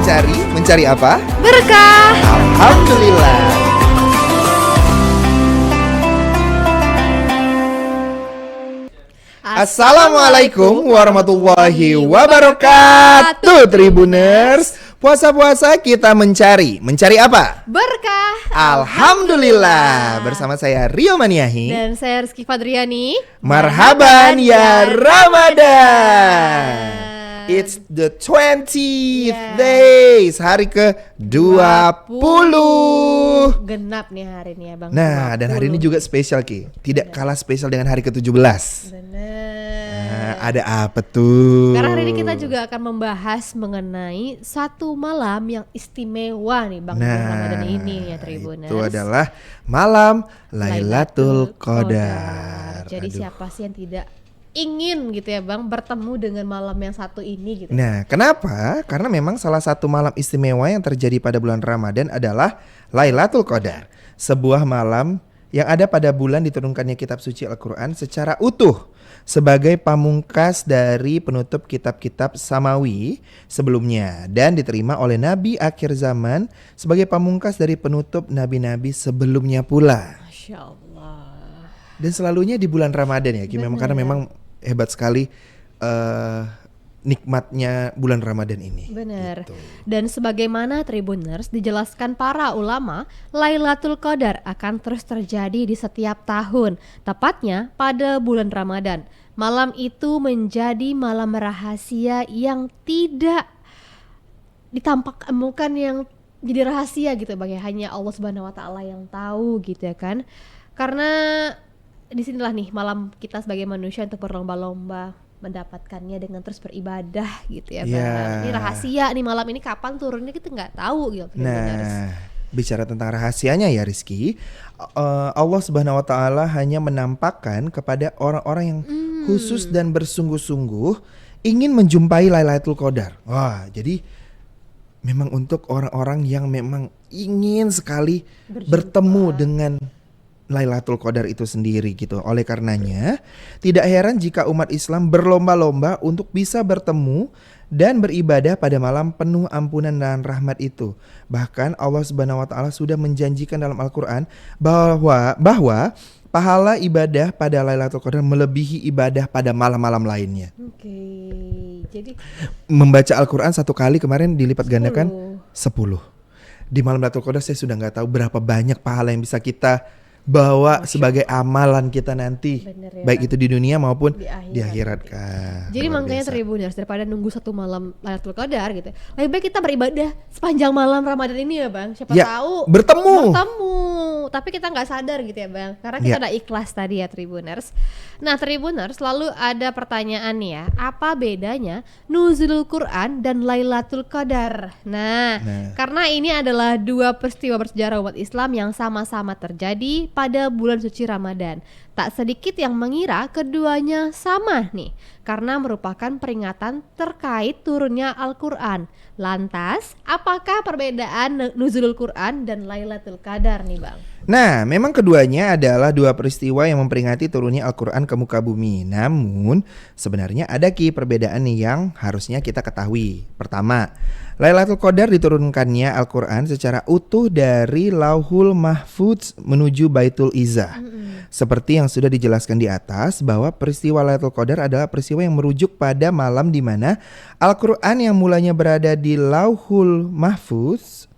Mencari apa? Berkah. Alhamdulillah. Assalamualaikum warahmatullahi wabarakatuh, Tribuners. Puasa-puasa kita mencari apa? Berkah. Alhamdulillah. Bersama saya Rio Maniahi Dan saya Rizky Fadriani. Marhaban ya Ramadan. It's the 20th days, hari ke-20. Genap nih hari ini ya Bang. Nah, 20. Dan hari ini juga spesial Ki. Tidak kalah spesial dengan hari ke-17. Nah, ada apa tuh? Karena hari ini kita juga akan membahas mengenai satu malam yang istimewa nih Bang, Ramadan ini ya Tribuners. Itu adalah malam Lailatul Qadar. Jadi siapa sih yang tidak ingin gitu ya Bang bertemu dengan malam yang satu ini gitu. Nah, kenapa? Karena memang salah satu malam istimewa yang terjadi pada bulan Ramadan adalah Lailatul Qadar. Sebuah malam yang ada pada bulan diturunkannya kitab suci Al-Quran secara utuh sebagai pamungkas dari penutup kitab-kitab samawi sebelumnya dan diterima oleh Nabi akhir zaman sebagai pamungkas dari penutup nabi-nabi sebelumnya pula. Masya Allah. Dan selalunya di bulan Ramadan ya, memang karena memang hebat sekali nikmatnya bulan Ramadan ini. Benar. Gitu. Dan sebagaimana Tribuners dijelaskan para ulama, Lailatul Qadar akan terus terjadi di setiap tahun, tepatnya pada bulan Ramadan. Malam itu menjadi malam rahasia yang tidak ditampakkan, yang jadi rahasia gitu Bang ya, hanya Allah Subhanahu wa taala yang tahu gitu ya kan. Karena disinilah nih malam kita sebagai manusia untuk berlomba-lomba mendapatkannya dengan terus beribadah gitu ya Bang. Ini rahasia nih, malam ini kapan turunnya kita nggak tahu gitu. Nah, bicara tentang rahasianya ya Rizky, Allah Subhanahu wa taala hanya menampakkan kepada orang-orang yang khusus dan bersungguh-sungguh ingin menjumpai Lailatul Qadar. Wah, jadi memang untuk orang-orang yang memang ingin sekali bertemu dengan Lailatul Qadar itu sendiri gitu. Oleh karenanya, tidak heran jika umat Islam berlomba-lomba untuk bisa bertemu dan beribadah pada malam penuh ampunan dan rahmat itu. Bahkan Allah Subhanahu wa taala sudah menjanjikan dalam Al-Qur'an bahwa pahala ibadah pada Lailatul Qadar melebihi ibadah pada malam-malam lainnya. Oke. Jadi membaca Al-Qur'an satu kali kemarin dilipat gandakan 10. Di malam Lailatul Qadar saya sudah nggak tahu berapa banyak pahala yang bisa kita bawa sebagai amalan kita nanti, ya, baik itu di dunia maupun di akhirat kan. Jadi makanya Tribuners, daripada nunggu satu malam Lailatul Qadar gitu, lebih baik kita beribadah sepanjang malam Ramadan ini ya Bang. Siapa tahu bertemu. Tapi kita nggak sadar gitu ya Bang, karena kita ada ikhlas tadi ya Tribuners. Nah Tribuners, selalu ada pertanyaan nih ya, apa bedanya Nuzulul Quran dan Lailatul Qadar? Nah, karena ini adalah dua peristiwa bersejarah umat Islam yang sama-sama terjadi pada bulan suci Ramadan. Tak sedikit yang mengira keduanya sama nih, karena merupakan peringatan terkait turunnya Al-Quran. Lantas, apakah perbedaan Nuzulul Quran dan Lailatul Qadar nih Bang? Nah, memang keduanya adalah dua peristiwa yang memperingati turunnya Al-Quran ke muka bumi. Namun, sebenarnya ada perbedaan nih yang harusnya kita ketahui. Pertama, Lailatul Qadar diturunkannya Al-Quran secara utuh dari Lauhul Mahfudz menuju Baitul Izzah. Seperti yang sudah dijelaskan di atas bahwa peristiwa Lailatul Qadar adalah peristiwa yang merujuk pada malam di mana Al-Quran yang mulanya berada di Lauhul Mahfudz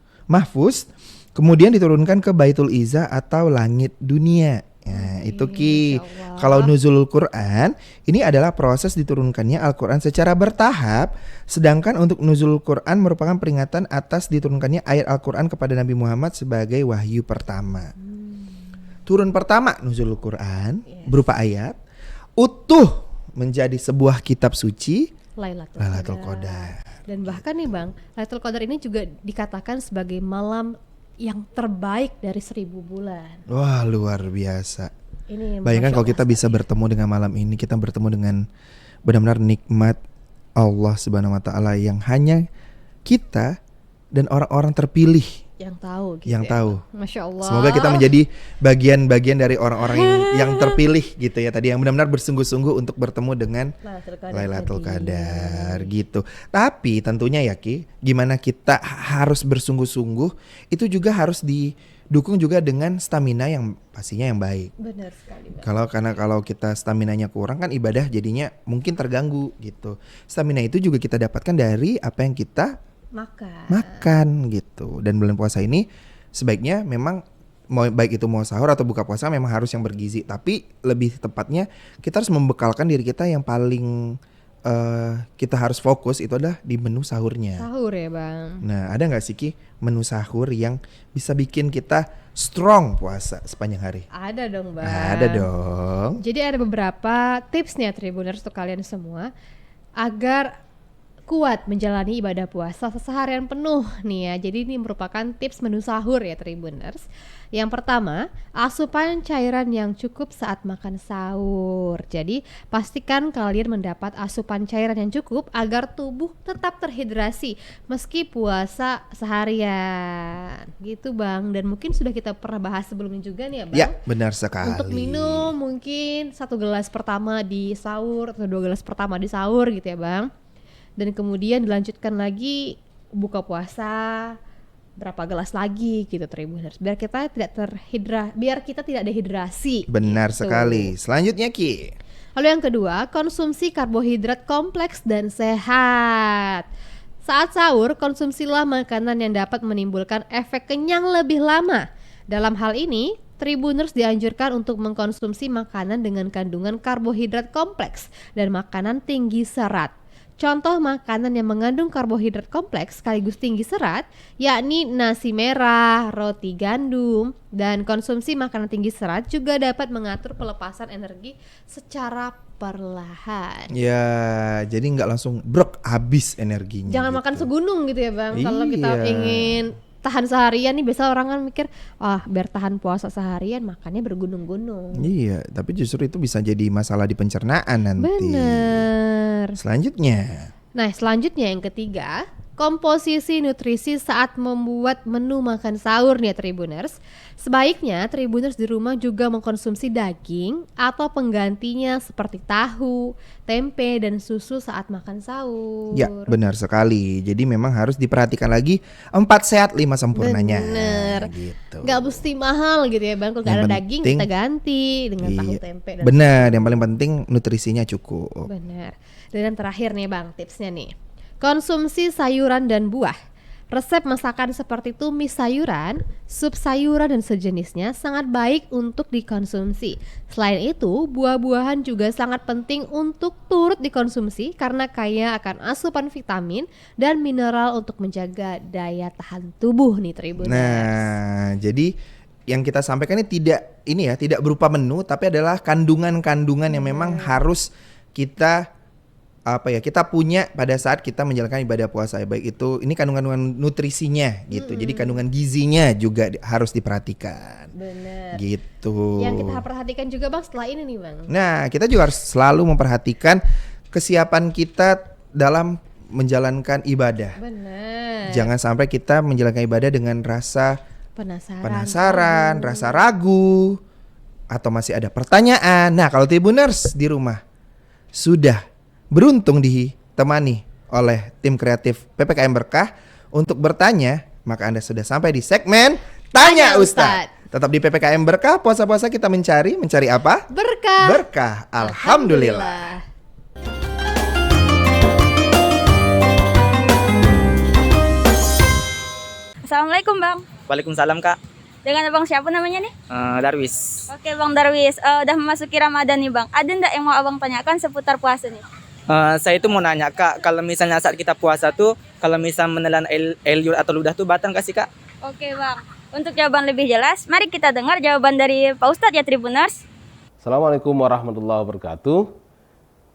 kemudian diturunkan ke Baitul Izzah atau langit dunia. Nah, itu Ki. Kalau Nuzulul Quran ini adalah proses diturunkannya Al-Quran secara bertahap, sedangkan untuk Nuzulul Quran merupakan peringatan atas diturunkannya ayat Al-Quran kepada Nabi Muhammad sebagai wahyu pertama. Turun pertama Nuzulul Quran berupa ayat utuh menjadi sebuah kitab suci Lailatul Qadar. Dan bahkan nih Bang, Lailatul Qadar ini juga dikatakan sebagai malam yang terbaik dari 1000 bulan. Wah, luar biasa. Bayangkan kalau kita bisa bertemu dengan malam ini, kita bertemu dengan benar-benar nikmat Allah Subhanahu wa taala yang hanya kita dan orang-orang terpilih yang tahu gitu. Yang tahu. Masya Allah. Semoga kita menjadi bagian-bagian dari orang-orang yang terpilih gitu ya tadi, yang benar-benar bersungguh-sungguh untuk bertemu dengan Lailatul Qadar gitu. Tapi tentunya ya Ki, gimana kita harus bersungguh-sungguh itu juga harus didukung juga dengan stamina yang pastinya yang baik. Benar sekali. Karena kalau kita staminanya kurang kan ibadah jadinya mungkin terganggu gitu. Stamina itu juga kita dapatkan dari apa yang kita makan gitu. Dan bulan puasa ini sebaiknya memang baik itu mau sahur atau buka puasa memang harus yang bergizi. Tapi lebih tepatnya kita harus membekalkan diri kita yang paling kita harus fokus itu adalah di menu sahurnya. Sahur ya Bang. Nah ada gak sih Ki menu sahur yang bisa bikin kita strong puasa sepanjang hari? Ada dong Bang. Ada dong. Jadi ada beberapa tips nih ya Tribuners untuk kalian semua agar kuat menjalani ibadah puasa seharian penuh nih ya. Jadi ini merupakan tips menu sahur ya Tribuners. Yang pertama, asupan cairan yang cukup saat makan sahur. Jadi pastikan kalian mendapat asupan cairan yang cukup agar tubuh tetap terhidrasi meski puasa seharian. Gitu Bang. Dan mungkin sudah kita pernah bahas sebelumnya juga nih ya Bang. Ya benar sekali. Untuk minum mungkin 1 gelas pertama di sahur atau 2 gelas pertama di sahur gitu ya Bang. Dan kemudian dilanjutkan lagi buka puasa berapa gelas lagi gitu Tribuners, biar kita tidak dehidrasi. Benar gitu. sekali. Selanjutnya Ki. Lalu yang kedua, konsumsi karbohidrat kompleks dan sehat. Saat sahur, konsumsilah makanan yang dapat menimbulkan efek kenyang lebih lama. Dalam hal ini, Tribuners dianjurkan untuk mengkonsumsi makanan dengan kandungan karbohidrat kompleks dan makanan tinggi serat. Contoh makanan yang mengandung karbohidrat kompleks sekaligus tinggi serat yakni nasi merah, roti gandum, dan konsumsi makanan tinggi serat juga dapat mengatur pelepasan energi secara perlahan. Ya, jadi nggak langsung brok habis energinya. Jangan gitu. makan segunung gitu ya Bang. Kalau kita Iya. ingin tahan seharian nih, biasa orang kan mikir, biar tahan puasa seharian makannya bergunung-gunung. Iya, tapi justru itu bisa jadi masalah di pencernaan nanti. Bener. Selanjutnya. Nah, selanjutnya yang ketiga, komposisi nutrisi saat membuat menu makan sahur nih Tribuners. Sebaiknya Tribuners di rumah juga mengkonsumsi daging atau penggantinya seperti tahu, tempe, dan susu saat makan sahur. Ya, benar sekali. Jadi memang harus diperhatikan lagi 4 sehat 5 sempurnanya. Bener. Gitu. Gak mesti mahal gitu ya Bang. Kalau gak ada daging kita ganti dengan tahu, tempe, dan benar, yang paling penting nutrisinya cukup. Benar. Dan yang terakhir nih Bang, tipsnya nih. Konsumsi sayuran dan buah. Resep masakan seperti tumis sayuran, sup sayuran dan sejenisnya sangat baik untuk dikonsumsi. Selain itu, buah-buahan juga sangat penting untuk turut dikonsumsi karena kaya akan asupan vitamin dan mineral untuk menjaga daya tahan tubuh nih Tribuners. Nah, jadi yang kita sampaikan ini tidak berupa menu tapi adalah kandungan-kandungan yang memang harus kita punya pada saat kita menjalankan ibadah puasa, baik itu ini kandungan nutrisinya gitu. Jadi kandungan gizinya juga harus diperhatikan. Benar. Gitu. Yang kita perhatikan juga Bang setelah ini nih Bang. Nah, kita juga harus selalu memperhatikan kesiapan kita dalam menjalankan ibadah. Benar. Jangan sampai kita menjalankan ibadah dengan rasa penasaran, rasa ragu, atau masih ada pertanyaan. Nah, kalau Tribuners di rumah sudah beruntung ditemani oleh tim kreatif PPKM Berkah untuk bertanya, maka Anda sudah sampai di segmen Tanya Ustadz. Tetap di PPKM Berkah, puasa-puasa kita mencari apa? Berkah. Berkah, alhamdulillah. Assalamualaikum Bang. Waalaikumsalam Kak. Dengan Abang siapa namanya nih? Darwis. Oke Bang Darwis, udah memasuki Ramadan nih Bang. Ada ndak yang mau Abang tanyakan seputar puasa nih? Saya itu mau nanya Kak, kalau misalnya saat kita puasa tuh, kalau misalnya menelan liur atau ludah tuh batal gak sih Kak? Oke Bang, untuk jawaban lebih jelas, mari kita dengar jawaban dari Pak Ustadz ya Tribuners. Assalamualaikum warahmatullahi wabarakatuh.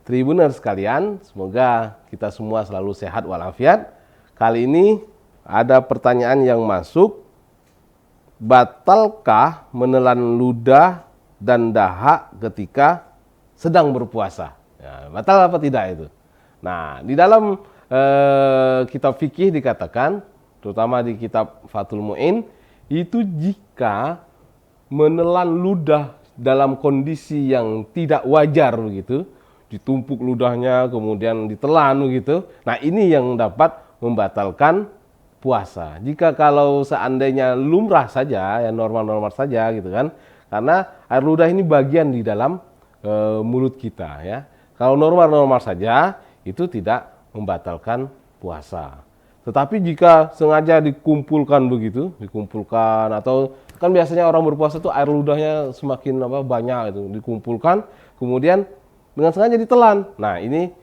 Tribuners sekalian, semoga kita semua selalu sehat walafiat. Kali ini ada pertanyaan yang masuk. Batalkah menelan ludah dan dahak ketika sedang berpuasa? Ya, batal apa tidak itu? Nah, di dalam kitab fikih dikatakan terutama di kitab Fathul Mu'in, itu jika menelan ludah dalam kondisi yang tidak wajar begitu, ditumpuk ludahnya kemudian ditelan begitu. Nah, ini yang dapat membatalkan puasa. Jika kalau seandainya lumrah saja, ya normal-normal saja gitu kan. Karena air ludah ini bagian di dalam mulut kita ya. Kalau normal-normal saja itu tidak membatalkan puasa. Tetapi jika sengaja dikumpulkan begitu, dikumpulkan atau kan biasanya orang berpuasa tuh air ludahnya semakin banyak itu dikumpulkan, kemudian dengan sengaja ditelan. Nah, ini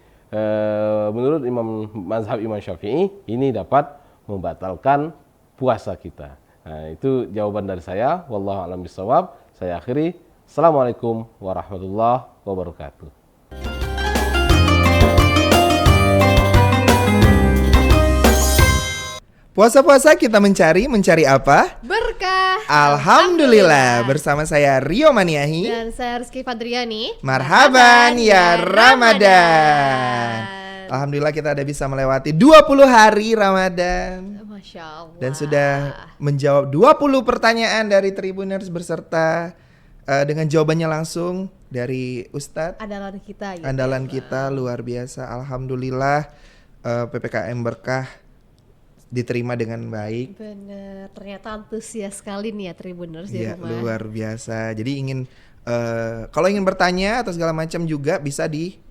menurut mazhab Imam Syafi'i ini dapat membatalkan puasa kita. Nah, itu jawaban dari saya. Wallahu a'lam bishawab. Saya akhiri. Assalamualaikum warahmatullahi wabarakatuh. Puasa-puasa kita mencari apa? Berkah. Alhamdulillah. Bersama saya Rio Maniahi dan saya Rizky Fadriani. Marhaban ya Ramadan. Alhamdulillah kita udah bisa melewati 20 hari Ramadan. Masya Allah. Dan sudah menjawab 20 pertanyaan dari Tribuners beserta dengan jawabannya langsung dari Ustadz. Andalan kita gitu. Andalan kita luar biasa. Alhamdulillah PPKM Berkah diterima dengan baik. Bener, ternyata antusias sekali nih ya Tribuners di ya, rumah. Luar biasa. Jadi kalau ingin bertanya atau segala macam juga bisa di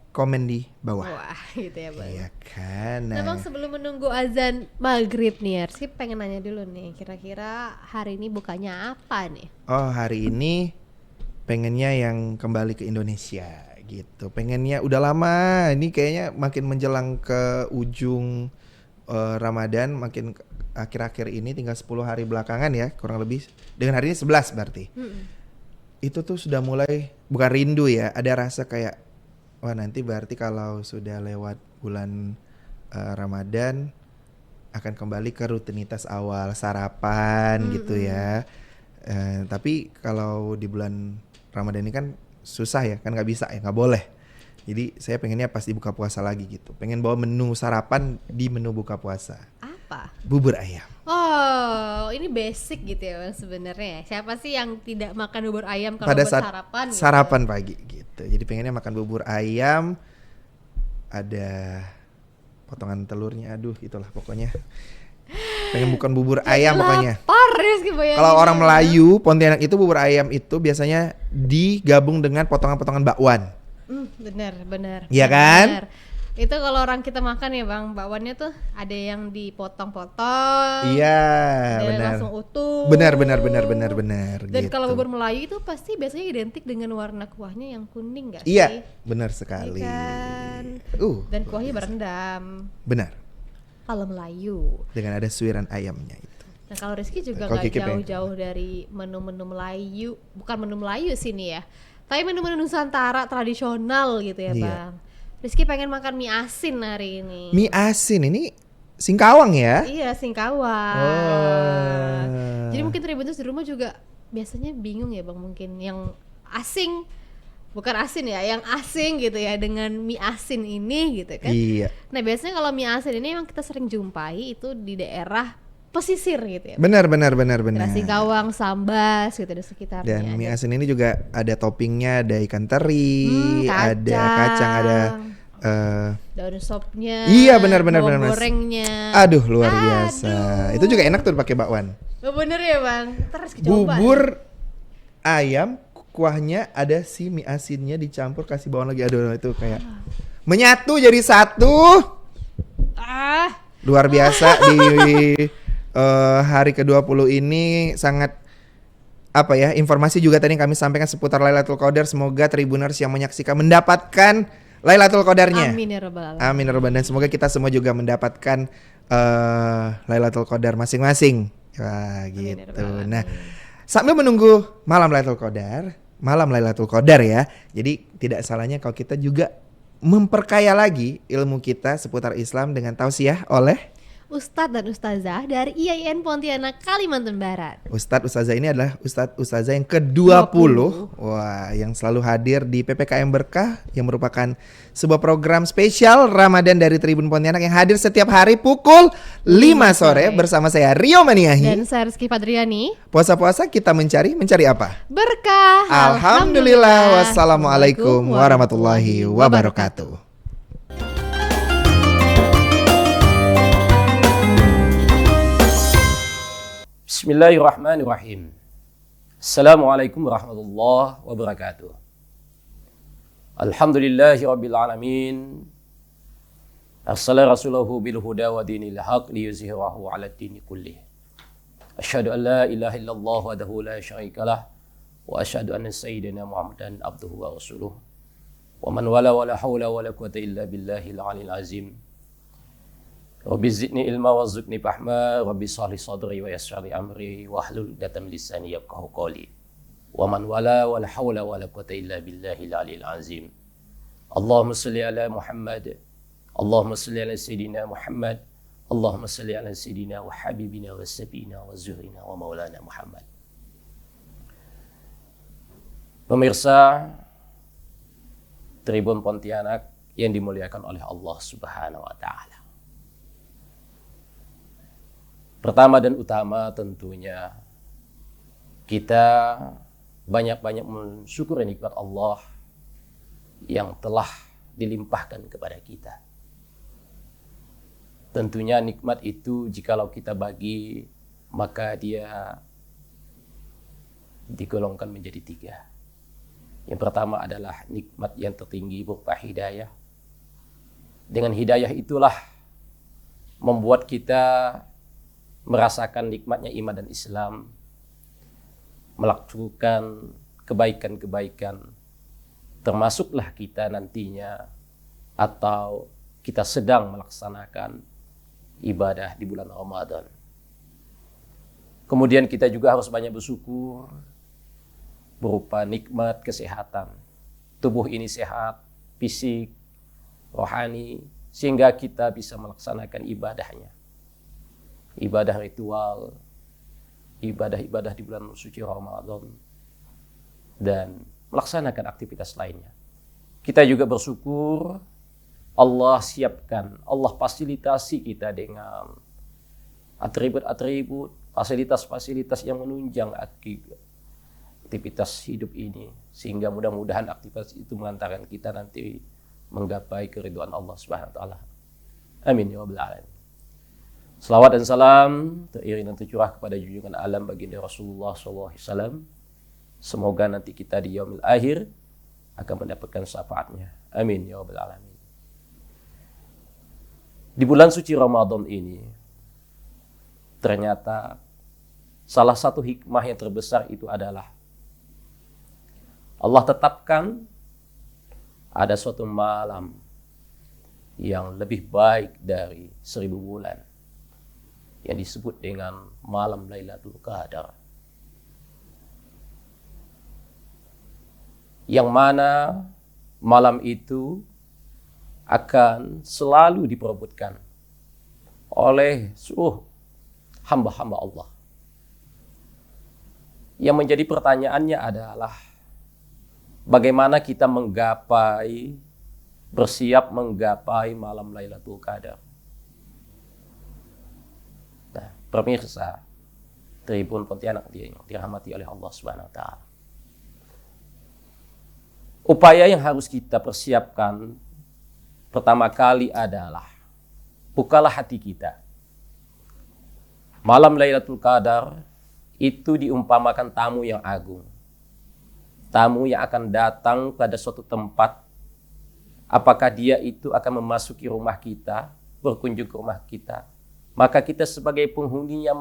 komen di bawah. Wah, gitu ya Bang. Iya kan. Nah Bang, sebelum menunggu azan maghrib nih ya, Rizky pengen nanya dulu nih, kira-kira hari ini bukanya apa nih? Oh, hari ini pengennya yang kembali ke Indonesia gitu. Pengennya udah lama, ini kayaknya makin menjelang ke ujung Ramadan, makin akhir-akhir ini tinggal 10 hari belakangan ya, kurang lebih. Dengan hari ini 11 berarti. Itu tuh sudah mulai, bukan rindu ya, ada rasa kayak, wah nanti berarti kalau sudah lewat bulan Ramadan akan kembali ke rutinitas awal, sarapan gitu ya. Tapi kalau di bulan Ramadan ini kan susah ya, kan nggak bisa ya, nggak boleh. Jadi saya pengennya pas dibuka puasa lagi gitu. Pengen bawa menu sarapan di menu buka puasa. Apa? Bubur ayam. Oh, ini basic gitu ya Bang sebenarnya. Siapa sih yang tidak makan bubur ayam kalau pada buat saat sarapan? Sarapan pagi gitu. Jadi pengennya makan bubur ayam, ada potongan telurnya. Aduh, itulah pokoknya. Pengen bukan bubur ayam pokoknya. Kalau orang Melayu, Pontianak itu bubur ayam itu biasanya digabung dengan potongan-potongan bakwan. Benar. Iya kan? Bener. Itu kalau orang kita makan ya Bang, bakwannya tuh ada yang dipotong-potong. Iya, ada benar. yang langsung utuh. Benar. Dan gitu. kalau bubur Melayu itu pasti biasanya identik dengan warna kuahnya yang kuning gak sih? Iya, benar sekali. Iya kan? Dan kuahnya berendam. Benar. Kalau Melayu. Dengan ada suiran ayamnya itu. Nah kalau Rizky juga Kalo gak Kiki jauh-jauh dari menu-menu Melayu. Bukan menu Melayu sih nih ya, tapi menu-menu Nusantara tradisional gitu ya Bang. Rizky pengen makan mie asin hari ini. Mie asin ini Singkawang ya? Iya, Singkawang. Oh. Jadi mungkin Tribuners di rumah juga biasanya bingung ya Bang, mungkin yang asing, bukan asin ya, yang asing gitu ya dengan mie asin ini gitu kan. Iya. Nah biasanya kalau mie asin ini emang kita sering jumpai itu di daerah pesisir gitu ya. Benar. Daerah Singkawang, Sambas gitu di sekitarnya. Dan mie asin ini juga ada toppingnya, ada ikan teri, ada kacang, ada daun sopnya. Iya benar. Gorengnya. Aduh luar biasa. Itu juga enak tuh pakai bakwan. Bener ya Bang. Terus Bubur ayam, kuahnya ada si mie asinnya dicampur kasih bawang lagi. Aduh itu kayak menyatu jadi satu. Luar biasa di hari ke-20 ini sangat informasi juga tadi yang kami sampaikan seputar Lailatul Qadar. Semoga Tribuners yang menyaksikan mendapatkan Lailatul Qadarnya. Amin ya rabbal alamin. Amin ya rabbal. Dan semoga kita semua juga mendapatkan Lailatul Qadar masing-masing. Wah gitu. Nah, sambil menunggu malam Lailatul Qadar ya. Jadi tidak salahnya kalau kita juga memperkaya lagi ilmu kita seputar Islam dengan tausiah oleh Ustadz dan Ustazah dari IAIN Pontianak, Kalimantan Barat. Ustadz Ustazah ini adalah Ustadz Ustazah yang ke-20. Wah, yang selalu hadir di PPKM Berkah yang merupakan sebuah program spesial Ramadan dari Tribun Pontianak yang hadir setiap hari pukul 5 sore bersama saya Rio Maniahi dan saya Rizky Fadriani. Puasa-puasa kita mencari apa? Berkah. Alhamdulillah. Wassalamualaikum warahmatullahi wabarakatuh. Bismillahirrahmanirrahim. Assalamualaikum warahmatullahi wabarakatuh. Alhamdulillahi rabbil alamin. Arsala rasulahu bil huda wa dinil haq liyuzhirahu 'ala ad-dini kullih. Asyhadu an la ilaha illallah wahdahu la syarikalah wa asyhadu anna sayyidina Muhammadan abduhu wa rasuluh. Wa man wala wala haula wala quwwata illa billahil 'aliyil azim. Rabbi zidni ilma wa zidni fahma, Rabbi shrah li sadri wa yassir li amri wa hlul 'uqdatam min lisani yafqahu qawli. Wa man wala wala haula wala quwwata illa billahil 'aliyil azim. Allahumma shalli ala Muhammad. Allahumma shalli ala sayyidina Muhammad. Allahumma shalli ala sayyidina wa habibina wa safina wa zuhrina wa maulana Muhammad. Pemirsa Tribun Pontianak yang dimuliakan oleh Allah Subhanahu wa taala. Pertama dan utama tentunya kita banyak-banyak mensyukuri nikmat Allah yang telah dilimpahkan kepada kita. Tentunya nikmat itu jikalau kita bagi, maka dia digolongkan menjadi 3. Yang pertama adalah nikmat yang tertinggi berupa hidayah. Dengan hidayah itulah membuat kita merasakan nikmatnya iman dan Islam, melakukan kebaikan-kebaikan, termasuklah kita nantinya atau kita sedang melaksanakan ibadah di bulan Ramadan. Kemudian kita juga harus banyak bersyukur berupa nikmat kesehatan. Tubuh ini sehat, fisik, rohani, sehingga kita bisa melaksanakan ibadahnya. Ibadah ritual, ibadah-ibadah di bulan suci Ramadan, dan melaksanakan aktivitas lainnya. Kita juga bersyukur Allah siapkan, Allah fasilitasi kita dengan atribut-atribut, fasilitas-fasilitas yang menunjang aktivitas hidup ini, sehingga mudah-mudahan aktivitas itu mengantarkan kita nanti menggapai keridhaan Allah Subhanahu wa taala. Amin ya rabbal alamin. Selawat dan salam teriring dan tercurah kepada junjungan alam baginda Rasulullah SAW. Semoga nanti kita di yaumil akhir akan mendapatkan syafaatnya. Amin ya rabbal alamin. Di bulan suci Ramadan ini, ternyata salah satu hikmah yang terbesar itu adalah Allah tetapkan ada suatu malam yang lebih baik dari 1000 bulan, yang disebut dengan malam Lailatul Qadar, yang mana malam itu akan selalu diperebutkan oleh seluruh hamba-hamba Allah. Yang menjadi pertanyaannya adalah bagaimana kita bersiap menggapai malam Lailatul Qadar. Nah, pemirsa Tribun Pontianak yang dirahmati oleh Allah Subhanahu wa taala. Upaya yang harus kita persiapkan pertama kali adalah bukalah hati kita. Malam Lailatul Qadar itu diumpamakan tamu yang agung. Tamu yang akan datang pada suatu tempat. Apakah dia itu akan memasuki rumah kita, berkunjung ke rumah kita, maka kita sebagai penghuninya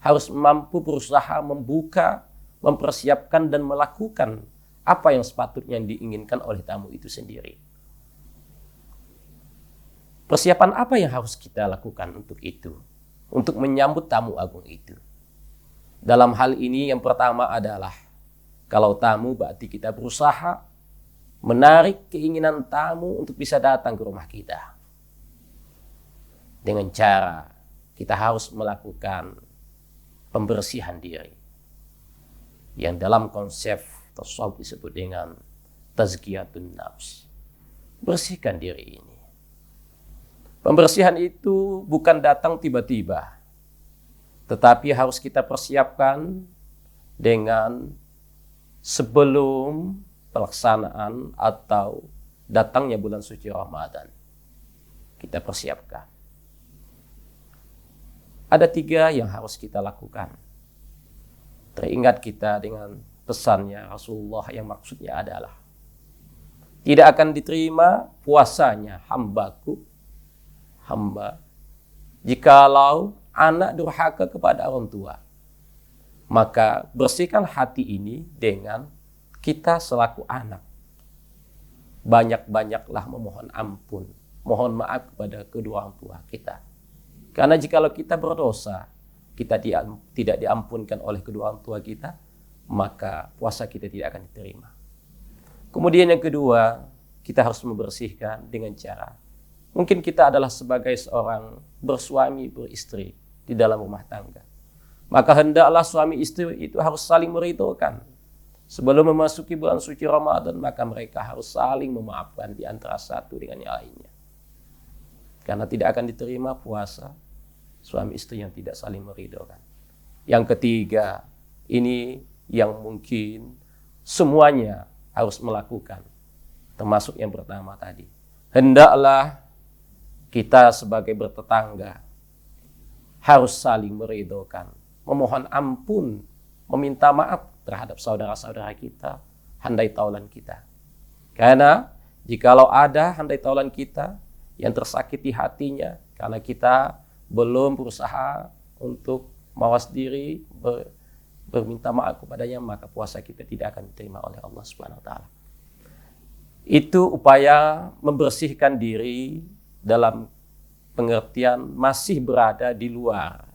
harus mampu berusaha membuka, mempersiapkan dan melakukan apa yang sepatutnya diinginkan oleh tamu itu sendiri. Persiapan apa yang harus kita lakukan untuk itu? Untuk menyambut tamu agung itu. Dalam hal ini yang pertama adalah, kalau tamu berarti kita berusaha menarik keinginan tamu untuk bisa datang ke rumah kita. dengan cara kita harus melakukan pembersihan diri yang dalam konsep tasawuf disebut dengan tazkiyatun nafs. Bersihkan diri ini. Pembersihan itu bukan datang tiba-tiba, tetapi harus kita persiapkan dengan sebelum pelaksanaan atau datangnya bulan suci Ramadan. Kita persiapkan. Ada 3 yang harus kita lakukan. Teringat kita dengan pesannya Rasulullah yang maksudnya adalah tidak akan diterima puasanya hamba jikalau anak durhaka kepada orang tua. Maka bersihkan hati ini dengan kita selaku anak. Banyak-banyaklah memohon ampun, mohon maaf kepada kedua orang tua kita. Karena jikalau kita berdosa, kita tidak diampunkan oleh kedua orang tua kita, maka puasa kita tidak akan diterima. Kemudian yang kedua, kita harus membersihkan dengan cara, mungkin kita adalah sebagai seorang bersuami beristri di dalam rumah tangga. Maka hendaklah suami istri itu harus saling meridhokan. Sebelum memasuki bulan suci Ramadan, maka mereka harus saling memaafkan di antara satu dengan yang lainnya. Karena tidak akan diterima puasa suami istri yang tidak saling meridhokan. Yang ketiga, ini yang mungkin semuanya harus melakukan. Termasuk yang pertama tadi. Hendaklah kita sebagai bertetangga harus saling meridhokan, memohon ampun, meminta maaf terhadap saudara-saudara kita, handai taulan kita. Karena jikalau ada handai taulan kita yang tersakiti hatinya karena kita belum berusaha untuk mawas diri, berminta maaf kepadanya, maka puasa kita tidak akan diterima oleh Allah Subhanahu wa taala. Itu upaya membersihkan diri dalam pengertian masih berada di luar.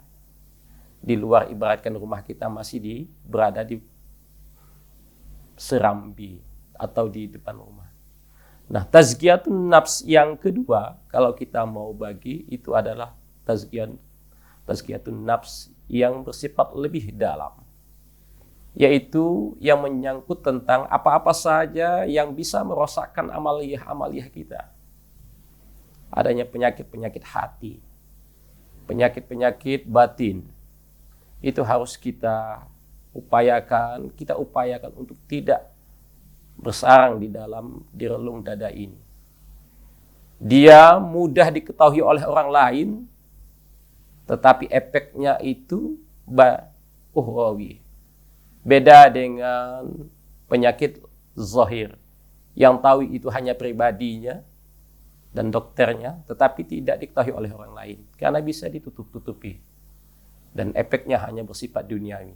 Di luar ibaratkan rumah kita masih berada di serambi atau di depan rumah. Nah, tazkiyatun nafs yang kedua, kalau kita mau bagi, itu adalah tazkiyatun nafs yang bersifat lebih dalam. Yaitu yang menyangkut tentang apa-apa saja yang bisa merosakkan amaliyah-amaliyah kita. Adanya penyakit-penyakit hati, penyakit-penyakit batin. Itu harus kita upayakan untuk tidak bersarang di relung dada ini. Dia mudah diketahui oleh orang lain, tetapi efeknya itu uhrawi. Beda dengan penyakit zahir, yang tahu itu hanya pribadinya dan dokternya, tetapi tidak diketahui oleh orang lain, karena bisa ditutup-tutupi. Dan efeknya hanya bersifat duniawi.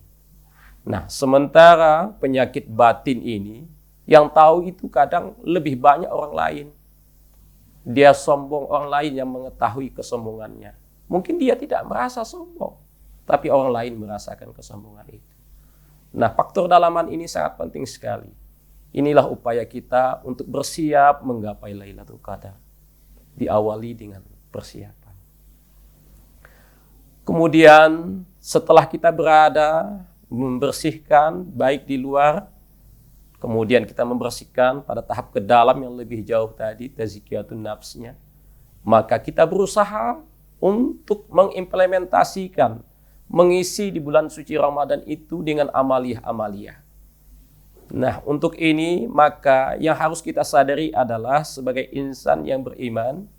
Nah, sementara penyakit batin ini, yang tahu itu kadang lebih banyak orang lain. Dia sombong, orang lain yang mengetahui kesombongannya. Mungkin dia tidak merasa sombong, tapi orang lain merasakan kesombongan itu. Nah, faktor dalaman ini sangat penting sekali. Inilah upaya kita untuk bersiap menggapai Lailatul Qadar. Diawali dengan persiapan. Kemudian setelah kita berada membersihkan baik di luar, kemudian kita membersihkan pada tahap ke dalam yang lebih jauh tadi, tazkiyatun nafsnya, maka kita berusaha untuk mengimplementasikan, mengisi di bulan suci Ramadan itu dengan amaliyah-amaliyah. Nah, untuk ini maka yang harus kita sadari adalah sebagai insan yang beriman,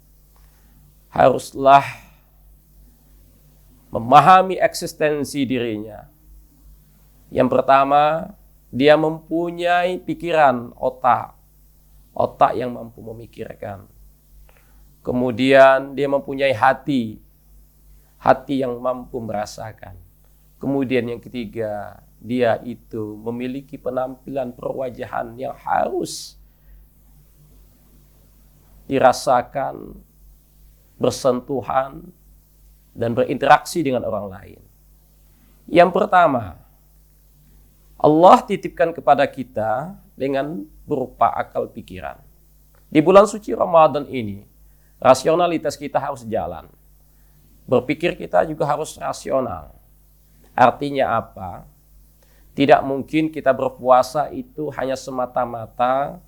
haruslah memahami eksistensi dirinya. Yang pertama, dia mempunyai pikiran, otak yang mampu memikirkan. Kemudian dia mempunyai hati yang mampu merasakan. Kemudian yang ketiga, dia itu memiliki penampilan perwajahan yang harus dirasakan, bersentuhan, dan berinteraksi dengan orang lain. Yang pertama, Allah titipkan kepada kita dengan berupa akal pikiran. Di bulan suci Ramadan ini, rasionalitas kita harus jalan. Berpikir kita juga harus rasional. Artinya apa? Tidak mungkin kita berpuasa itu hanya semata-mata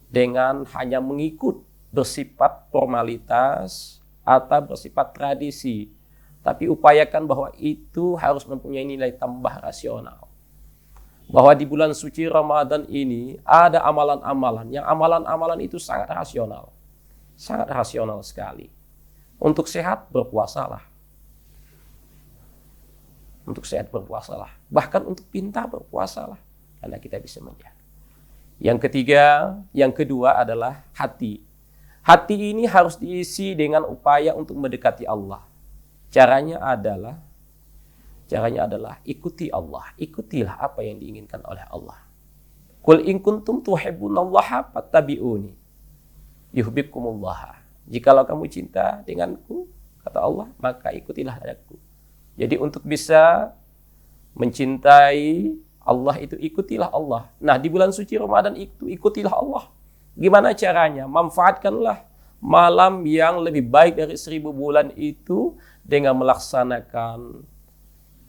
dengan hanya mengikut bersifat formalitas atau bersifat tradisi. Tapi upayakan bahwa itu harus mempunyai nilai tambah rasional. Bahwa di bulan suci Ramadan ini ada amalan-amalan. Yang amalan-amalan itu sangat rasional. Sangat rasional sekali. Untuk sehat, berpuasalah. Untuk sehat, berpuasalah. Bahkan untuk pintar, berpuasalah. Karena kita bisa melihat. Yang kedua adalah hati. Hati ini harus diisi dengan upaya untuk mendekati Allah. Caranya adalah ikuti Allah. Ikutilah apa yang diinginkan oleh Allah. Qul in kuntum tuhibbunallaha fattabi'uni yuhibbukumullah. Jikalau kamu cinta denganku, kata Allah, maka ikutilah aku. Jadi untuk bisa mencintai Allah itu ikutilah Allah. Nah, di bulan suci Ramadan itu ikutilah Allah. Gimana caranya? Manfaatkanlah malam yang lebih baik dari 1000 bulan itu dengan melaksanakan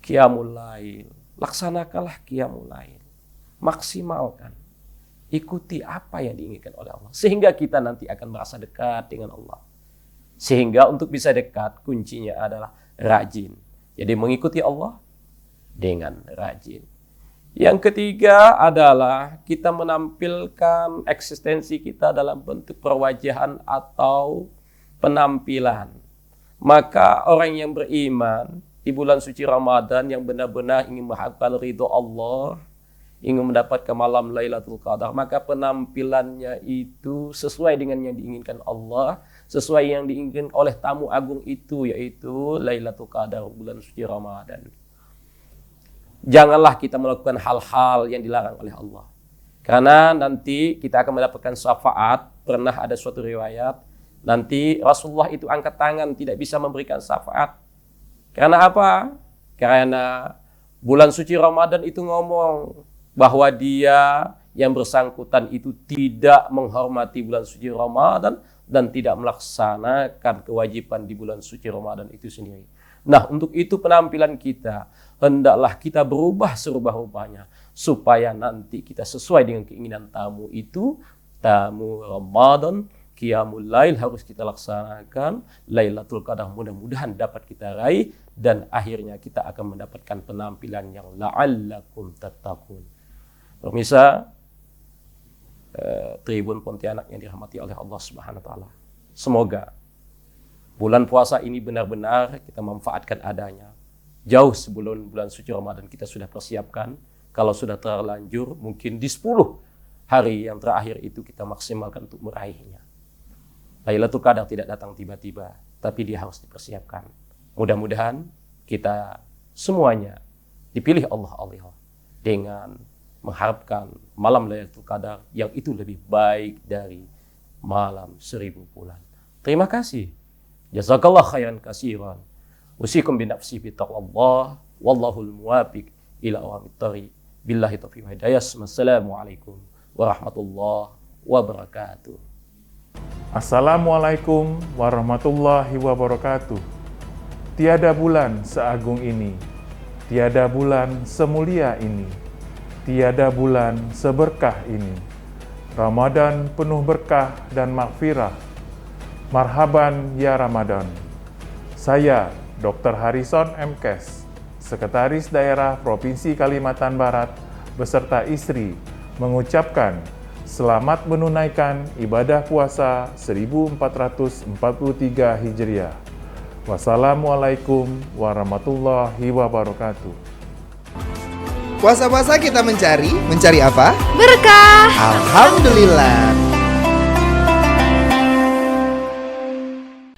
qiyamul lail. Laksanakanlah qiyamul lail. Maksimalkan. Ikuti apa yang diinginkan oleh Allah. Sehingga kita nanti akan merasa dekat dengan Allah. Sehingga untuk bisa dekat, kuncinya adalah rajin. Jadi mengikuti Allah dengan rajin. Yang ketiga adalah kita menampilkan eksistensi kita dalam bentuk perwajahan atau penampilan. Maka orang yang beriman di bulan suci Ramadan yang benar-benar ingin mengharapkan ridho Allah, ingin mendapatkan malam Lailatul Qadar, maka penampilannya itu sesuai dengan yang diinginkan Allah, sesuai yang diinginkan oleh tamu agung itu, yaitu Lailatul Qadar bulan suci Ramadan. Janganlah kita melakukan hal-hal yang dilarang oleh Allah. Karena nanti kita akan mendapatkan syafaat. Pernah ada suatu riwayat, nanti Rasulullah itu angkat tangan, tidak bisa memberikan syafaat. Karena apa? Karena bulan suci Ramadan itu ngomong bahwa dia yang bersangkutan itu tidak menghormati bulan suci Ramadan dan tidak melaksanakan kewajiban di bulan suci Ramadan itu sendiri. Nah, untuk itu penampilan kita hendaklah kita berubah serubah-rubahnya supaya nanti kita sesuai dengan keinginan tamu itu, tamu Ramadan, qiyamul lail harus kita laksanakan, Lailatul Qadar mudah-mudahan dapat kita raih dan akhirnya kita akan mendapatkan penampilan yang la'allakum tattaqun. Pemirsa Tribun Pontianak yang dirahmati oleh Allah Subhanahu wa taala. Semoga bulan puasa ini benar-benar kita manfaatkan adanya. Jauh sebelum bulan suci Ramadan kita sudah persiapkan. Kalau sudah terlanjur, mungkin di 10 hari yang terakhir itu kita maksimalkan untuk meraihnya. Lailatul Qadar tidak datang tiba-tiba, tapi dia harus dipersiapkan. Mudah-mudahan kita semuanya dipilih Allah dengan mengharapkan malam Lailatul Qadar yang itu lebih baik dari malam 1000 bulan. Terima kasih. Jazakallah khairan katsiran. Usikum bi nafsi bi taqwallah wallahul muwafiq ila aqwamit thariq. Billahi taufiq wa hidayah. Wassalamualaikum warahmatullahi wabarakatuh. Assalamualaikum warahmatullahi wabarakatuh. Tiada bulan seagung ini, tiada bulan semulia ini, tiada bulan seberkah ini. Ramadan penuh berkah dan maghfirah. Marhaban ya Ramadan. Saya Dr. Harrison M. Kes, Sekretaris Daerah Provinsi Kalimantan Barat beserta istri mengucapkan selamat menunaikan ibadah puasa 1443 Hijriah. Wassalamualaikum warahmatullahi wabarakatuh. Puasa-puasa kita mencari apa? Berkah. Alhamdulillah.